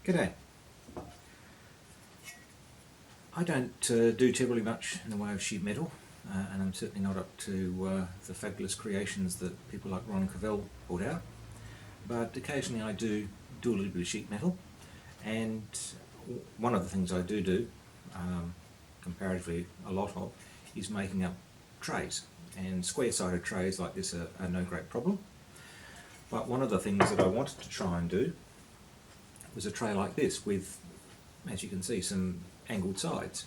G'day. I don't do terribly much in the way of sheet metal, and I'm certainly not up to the fabulous creations that people like Ron Cavell put out, but occasionally I do a little bit of sheet metal, and one of the things I do comparatively a lot of, is making up trays, and square-sided trays like this are no great problem. But one of the things that I wanted to try and do was a tray like this with, as you can see, some angled sides.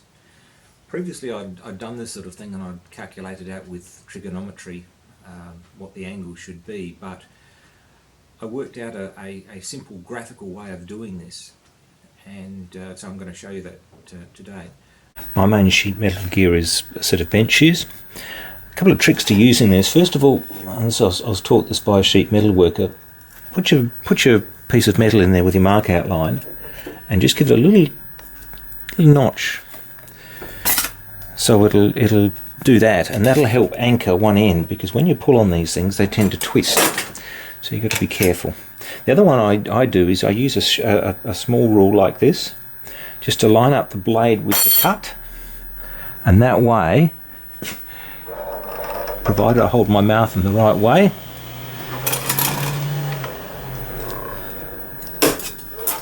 Previously I'd done this sort of thing and I'd calculated out with trigonometry what the angle should be, but I worked out a simple graphical way of doing this, and so I'm going to show you that today. My main sheet metal gear is a set of bench shears. A couple of tricks to using this. First of all, I was taught this by a sheet metal worker. Put your piece of metal in there with your mark outline and just give it a little notch, so it'll do that, and that'll help anchor one end, because when you pull on these things they tend to twist, so you've got to be careful. The other one I do is I use a small rule like this just to line up the blade with the cut, and that way, provided I hold my mouth in the right way,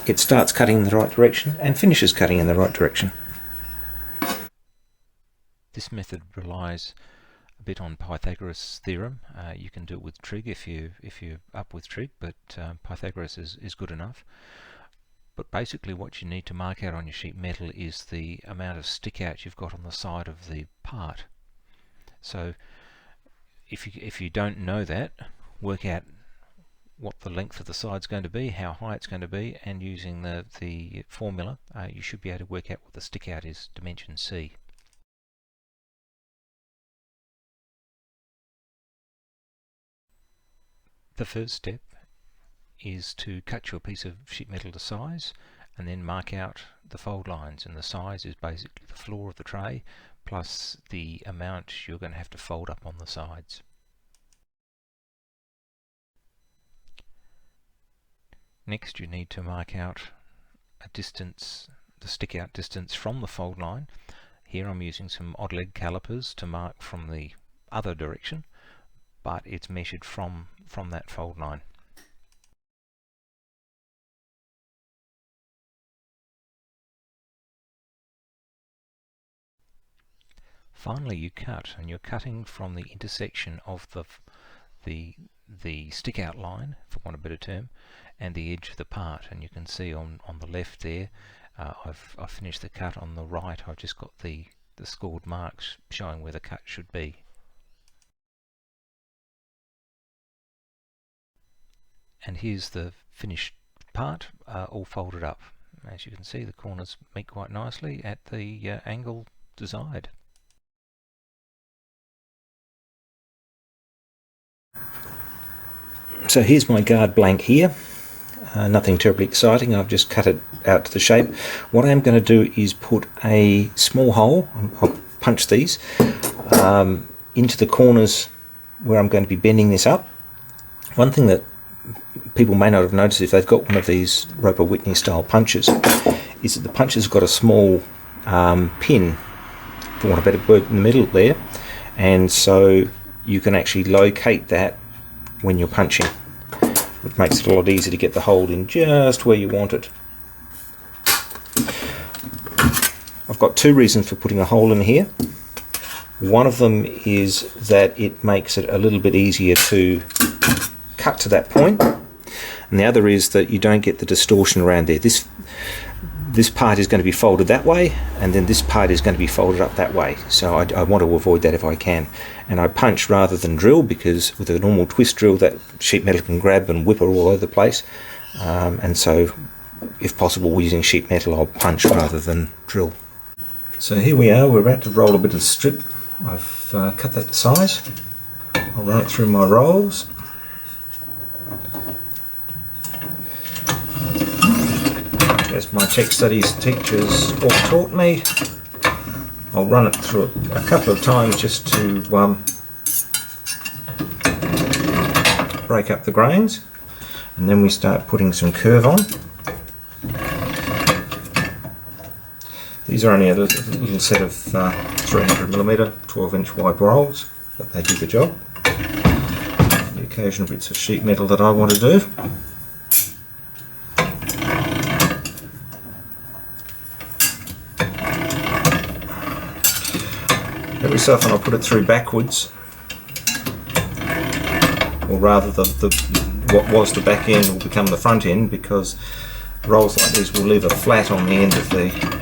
it starts cutting in the right direction and finishes cutting in the right direction. This method relies a bit on Pythagoras' theorem. You can do it with trig if you're up with trig, but Pythagoras is good enough. But basically what you need to mark out on your sheet metal is the amount of stick out you've got on the side of the part. So if you don't know that, work out what the length of the side is going to be, how high it's going to be, and using the formula you should be able to work out what the stick out is, dimension C. The first step is to cut your piece of sheet metal to size and then mark out the fold lines, and the size is basically the floor of the tray plus the amount you're going to have to fold up on the sides. Next you need to mark out a distance, the stick out distance from the fold line. Here I'm using some odd leg calipers to mark from the other direction, but it's measured from that fold line. Finally you cut, and you're cutting from the intersection of the stick out line, for want of a better term, and the edge of the part, and you can see on the left there I've finished the cut. On the right I've just got the scored marks showing where the cut should be. And here's the finished part, all folded up. As you can see, the corners meet quite nicely at the angle desired. So here's my guard blank here. Nothing terribly exciting, I've just cut it out to the shape. What I'm going to do is put a small hole, I'll punch these, into the corners where I'm going to be bending this up. One thing that people may not have noticed if they've got one of these Roper-Whitney style punches is that the punch has got a small pin, for want of a better word, in the middle there, and so you can actually locate that when you're punching, which makes it a lot easier to get the hole in just where you want it. I've got two reasons for putting a hole in here. One of them is that it makes it a little bit easier to cut to that point, and the other is that you don't get the distortion around there. This part is going to be folded that way, and then this part is going to be folded up that way, so I want to avoid that if I can. And I punch rather than drill, because with a normal twist drill that sheet metal can grab and whip all over the place, and so if possible using sheet metal I'll punch rather than drill. So here we are, we're about to roll a bit of strip. I've cut that size. I'll run it through my rolls. As my tech studies teachers all taught me, I'll run it through a couple of times just to break up the grains, and then we start putting some curve on. These are only a little set of 300mm 12-inch wide rolls, but they do the job. The occasional bits of sheet metal that I want to do. Every so often I'll put it through backwards, or rather what was the back end will become the front end, because rolls like these will leave a flat on the end of the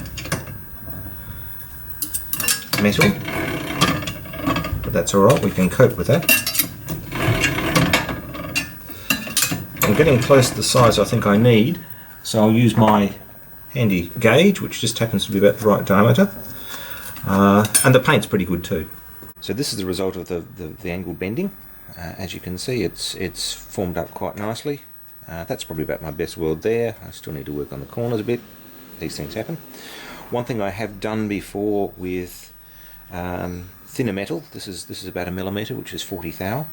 metal, but that's alright, we can cope with that. I'm getting close to the size I think I need, so I'll use my handy gauge, which just happens to be about the right diameter, and the paint's pretty good too. So this is the result of the angle bending. As you can see, it's formed up quite nicely. That's probably about my best weld there. I still need to work on the corners a bit. These things happen. One thing I have done before with thinner metal, this is about 1mm, which is 40 thou,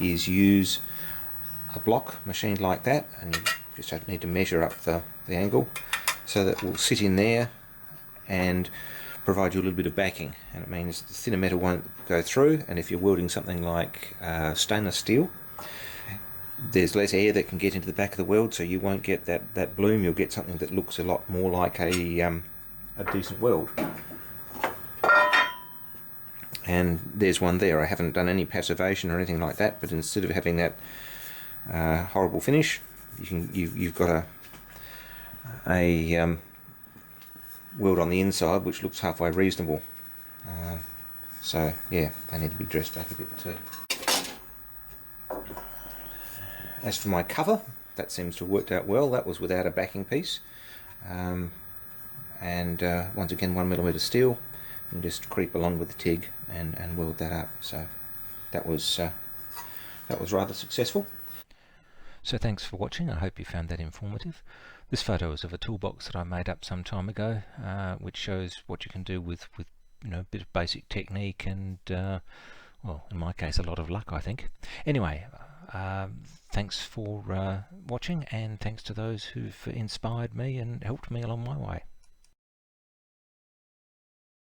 is use a block machined like that, and you just need to measure up the angle so that it will sit in there and provide you a little bit of backing, and it means the thinner metal won't go through. And if you're welding something like stainless steel, there's less air that can get into the back of the weld, so you won't get that bloom. You'll get something that looks a lot more like a decent weld. And there's one there. I haven't done any passivation or anything like that, but instead of having that horrible finish, you've got a weld on the inside which looks halfway reasonable. So yeah, they need to be dressed up a bit too. As for my cover, that seems to have worked out well. That was without a backing piece, and once again 1mm steel, and just creep along with the TIG and weld that up. So that was rather successful. So thanks for watching. I hope you found that informative. This photo is of a toolbox that I made up some time ago, which shows what you can do with a bit of basic technique and well, in my case, a lot of luck, I think. Anyway, thanks for watching, and thanks to those who've inspired me and helped me along my way.